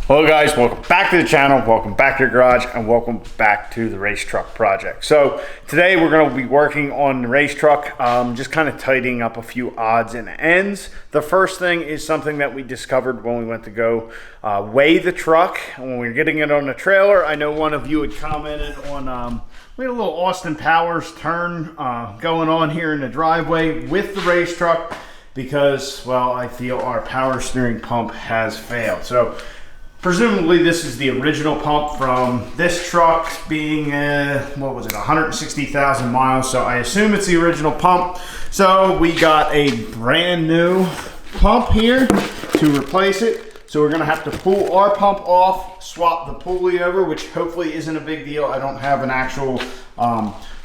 Hello guys, welcome back to the channel, welcome back to your garage, and welcome back to the race truck project. So today we're going to be working on the race truck, just kind of tidying up a few odds and ends. The first thing is something that we discovered when we went to go weigh the truck. When we were getting it on the trailer, I know one of you had commented on, we had a little Austin Powers turn going on here in the driveway with the race truck because, well, I feel our power steering pump has failed. So presumably this is the original pump from this truck being, what was it, 160,000 miles. So I assume it's the original pump. So we got a brand new pump here to replace it. So we're gonna have to pull our pump off, swap the pulley over, which hopefully isn't a big deal. I don't have an actual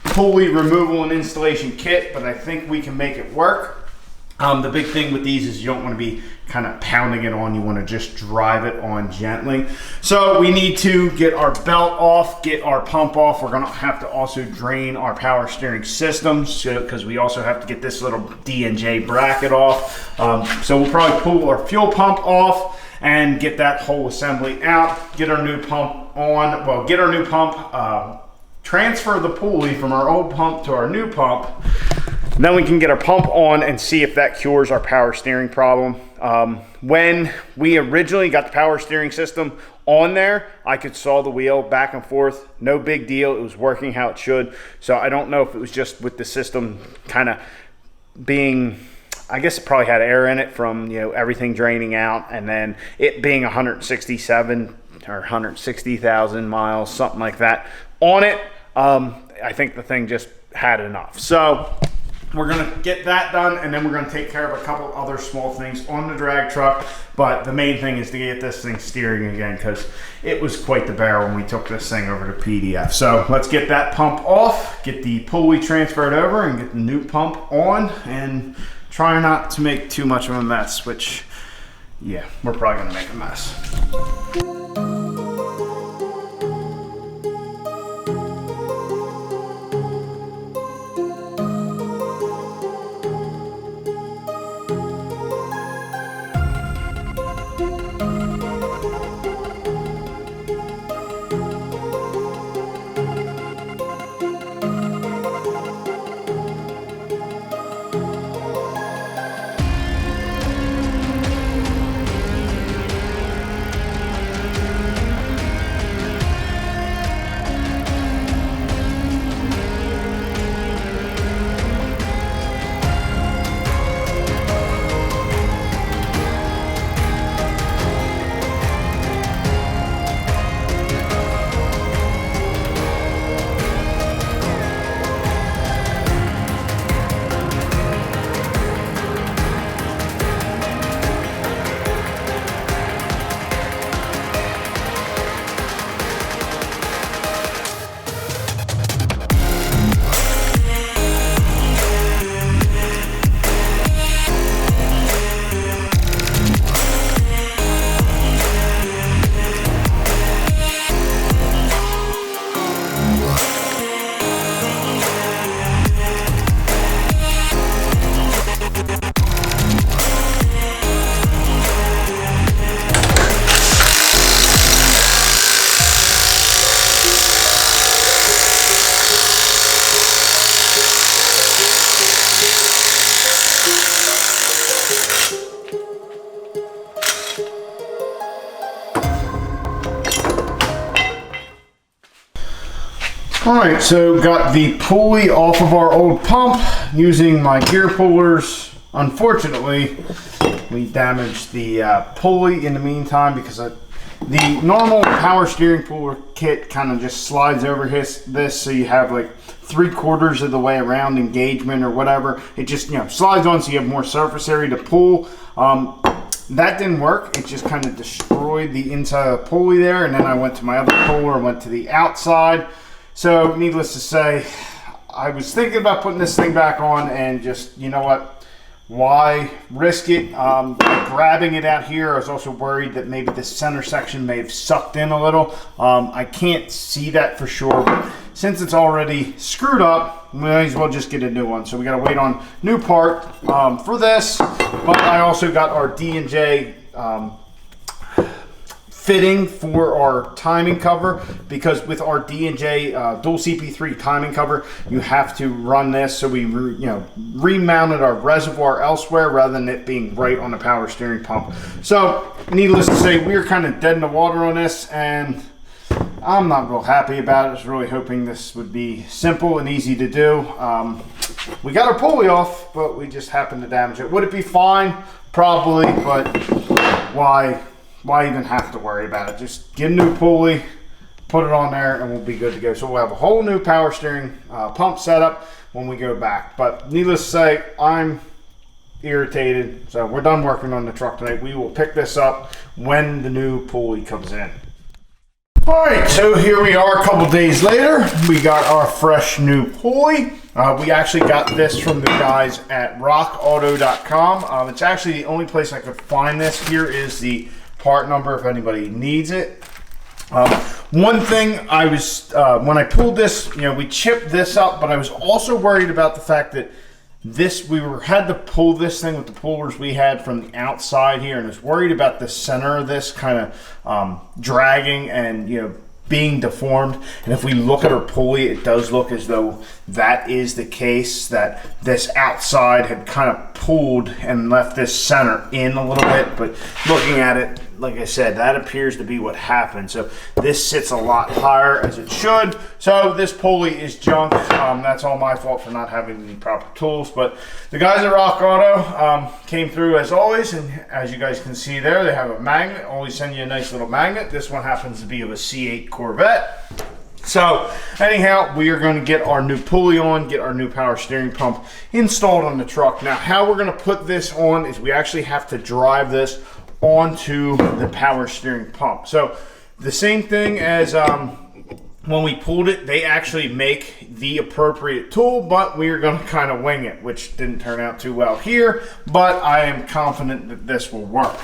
pulley removal and installation kit, but I think we can make it work. The big thing with these is you don't want to be kind of pounding it on. You want to just drive it on gently. So we need to get our belt off, get our pump off. We're going to have to also drain our power steering system because we also have to get this little D&J bracket off. So we'll probably pull our fuel pump off and get that whole assembly out, get our new pump on, well, get our new pump, transfer the pulley from our old pump to our new pump. Then we can get our pump on and see if that cures our power steering problem. When we originally got the power steering system on there, I could saw the wheel back and forth. No big deal. It was working how it should. So I don't know if it was just with the system kind of being, I guess it probably had air in it from, you know, everything draining out, and then it being 167 or 160,000 miles, something like that on it. I think the thing just had enough. So we're gonna get that done, and then we're gonna take care of a couple other small things on the drag truck. But the main thing is to get this thing steering again, because it was quite the bear when we took this thing over to PDF. So let's get that pump off, get the pulley transferred over, and get the new pump on, and try not to make too much of a mess, which, yeah, we're probably gonna make a mess. Alright, so got the pulley off of our old pump using my gear pullers. Unfortunately, we damaged the pulley in the meantime because the normal power steering puller kit kind of just slides over this, so you have like 3/4 of the way around engagement or whatever. It just, you know, slides on so you have more surface area to pull. That didn't work. It just kind of destroyed the inside of the pulley there, and then I went to my other puller and went to the outside. So needless to say, I was thinking about putting this thing back on, and just, you know what, why risk it? Grabbing it out here, I was also worried that maybe the center section may have sucked in a little. I can't see that for sure, but since it's already screwed up, we might as well just get a new one. So we got to wait on new part for this, but I also got our D&J fitting for our timing cover, because with our D&J dual CP3 timing cover, you have to run this. So we remounted our reservoir elsewhere rather than it being right on the power steering pump. So needless to say, we're kind of dead in the water on this, and I'm not real happy about it. I was really hoping this would be simple and easy to do. We got our pulley off, but we just happened to damage it. Would it be fine? Probably, but why even have to worry about it? Just get a new pulley, put it on there, and we'll be good to go. So we'll have a whole new power steering pump setup when we go back. But needless to say, I'm irritated. So we're done working on the truck tonight. We will pick this up when the new pulley comes in. All right, so here we are a couple days later. We got our fresh new pulley. We actually got this from the guys at rockauto.com. It's actually the only place I could find this. Here is the part number if anybody needs it. One thing I was, when I pulled this, we chipped this up, but I was also worried about the fact that had to pull this thing with the pullers we had from the outside here, and I was worried about the center of this kind of dragging and being deformed. And if we look at our pulley, it does look as though that is the case, that this outside had kind of pulled and left this center in a little bit. But looking at it, like I said, that appears to be what happened. So this sits a lot higher, as it should. So this pulley is junk. That's all my fault for not having the proper tools. But the guys at Rock Auto came through as always, and as you guys can see there, they have a magnet. Always send you a nice little magnet. This one happens to be of a C8 Corvette. So anyhow, we are going to get our new pulley on, get our new power steering pump installed on the truck. Now, how we're going to put this on is we actually have to drive this onto the power steering pump. So the same thing as when we pulled it, they actually make the appropriate tool, but we are going to kind of wing it, which didn't turn out too well here, but I am confident that this will work,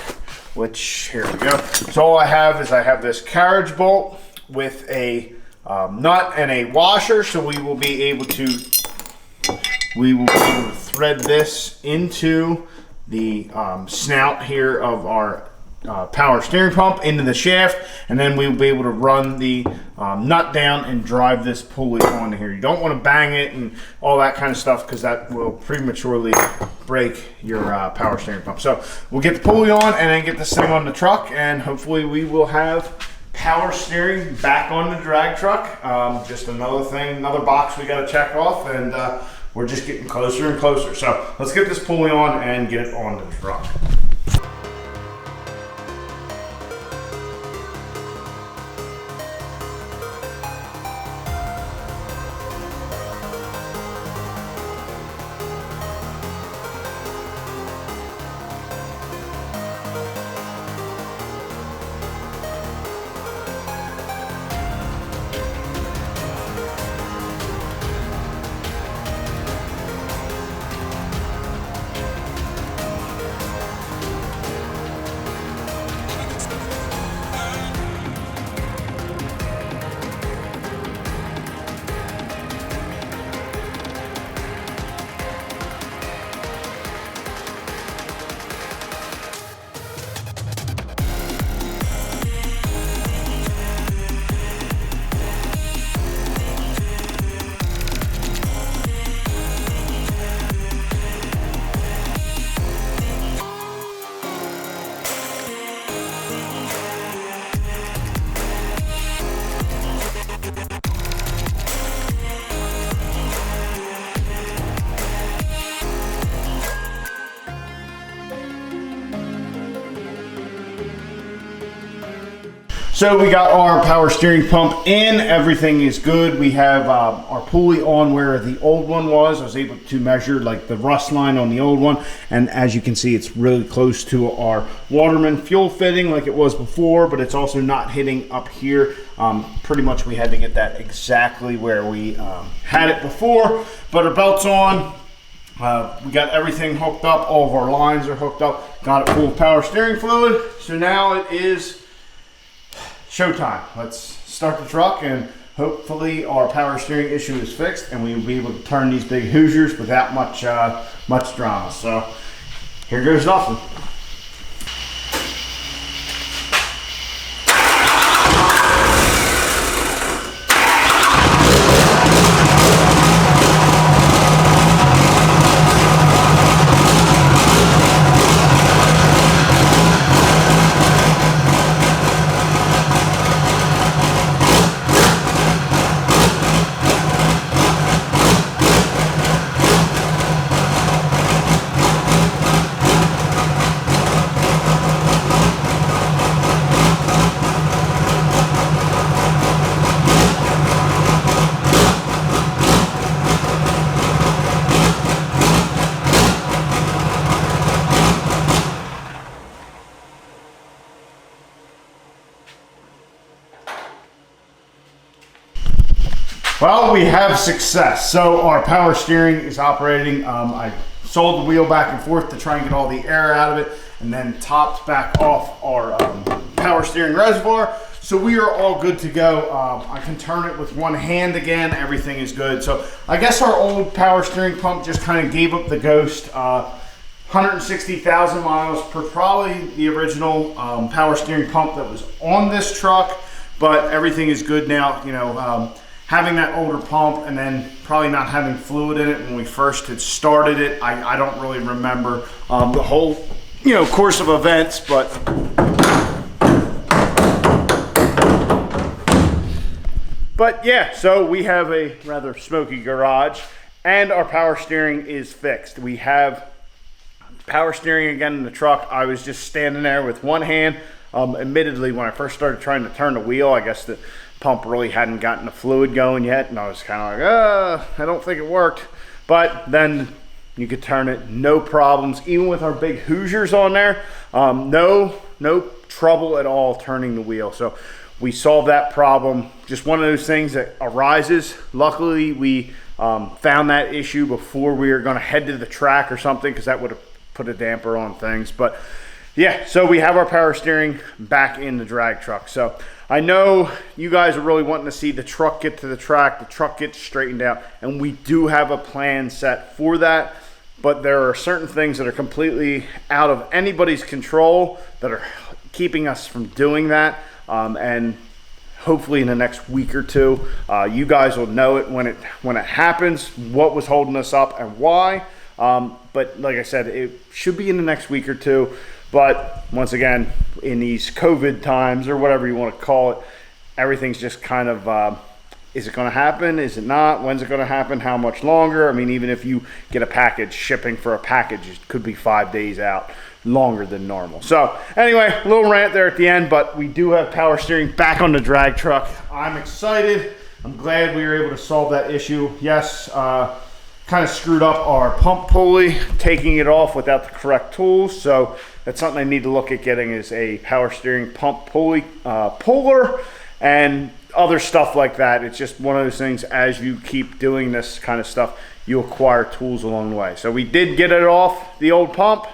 which, here we go. So all I have is this carriage bolt with a nut and a washer, so we will be able to thread this into the snout here of our power steering pump into the shaft, and then we'll be able to run the nut down and drive this pulley onto here. You don't want to bang it and all that kind of stuff, because that will prematurely break your power steering pump. So we'll get the pulley on and then get this thing on the truck, and hopefully we will have power steering back on the drag truck. Just another thing, another box we got to check off, and we're just getting closer and closer. So let's get this pulley on and get it on the truck. So we got our power steering pump in, everything is good. We have our pulley on where the old one was. I was able to measure like the rust line on the old one, and as you can see, it's really close to our Waterman fuel fitting like it was before, but it's also not hitting up here. Pretty much we had to get that exactly where we had it before, but our belt's on. We got everything hooked up, all of our lines are hooked up, got it full of power steering fluid. So now it is showtime. Let's start the truck, and hopefully our power steering issue is fixed and we will be able to turn these big Hoosiers without much drama. So here goes nothing. Well, we have success. So our power steering is operating. I sold the wheel back and forth to try and get all the air out of it, and then topped back off our power steering reservoir. So we are all good to go. I can turn it with one hand again. Everything is good. So I guess our old power steering pump just kind of gave up the ghost. 160,000 miles per probably the original power steering pump that was on this truck, but everything is good now. You know, having that older pump and then probably not having fluid in it when we first had started it, I don't really remember the whole, you know, course of events, but yeah, so we have a rather smoky garage and our power steering is fixed. We have power steering again in the truck. I was just standing there with one hand. Admittedly, when I first started trying to turn the wheel, I guess the pump really hadn't gotten the fluid going yet, and I was kind of like, I don't think it worked. But then you could turn it, no problems. Even with our big Hoosiers on there, no trouble at all turning the wheel. So we solved that problem. Just one of those things that arises. Luckily, we found that issue before we were going to head to the track or something, because that would have put a damper on things. But yeah, so we have our power steering back in the drag truck. So I know you guys are really wanting to see the truck get to the track, the truck get straightened out, and we do have a plan set for that. But there are certain things that are completely out of anybody's control that are keeping us from doing that. And hopefully in the next week or two, you guys will know it when it happens, what was holding us up and why. But like I said, it should be in the next week or two. But once again, in these COVID times or whatever you want to call it, everything's just kind of, is it going to happen? Is it not? When's it going to happen? How much longer? I mean, even if you get a package, shipping for a package, it could be 5 days out, longer than normal. So anyway, a little rant there at the end, but we do have power steering back on the drag truck. I'm excited. I'm glad we were able to solve that issue. Yes, kind of screwed up our pump pulley, taking it off without the correct tools. So that's something I need to look at getting, is a power steering pump pulley puller and other stuff like that. It's just one of those things, as you keep doing this kind of stuff, you acquire tools along the way. So we did get it off the old pump,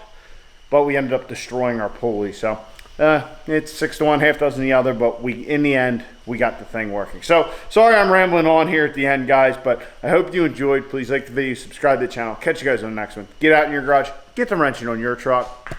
but we ended up destroying our pulley. So it's 6 to 1, half dozen the other, but in the end, we got the thing working. So sorry I'm rambling on here at the end, guys, but I hope you enjoyed. Please like the video, subscribe to the channel. Catch you guys on the next one. Get out in your garage, get the wrenching on your truck.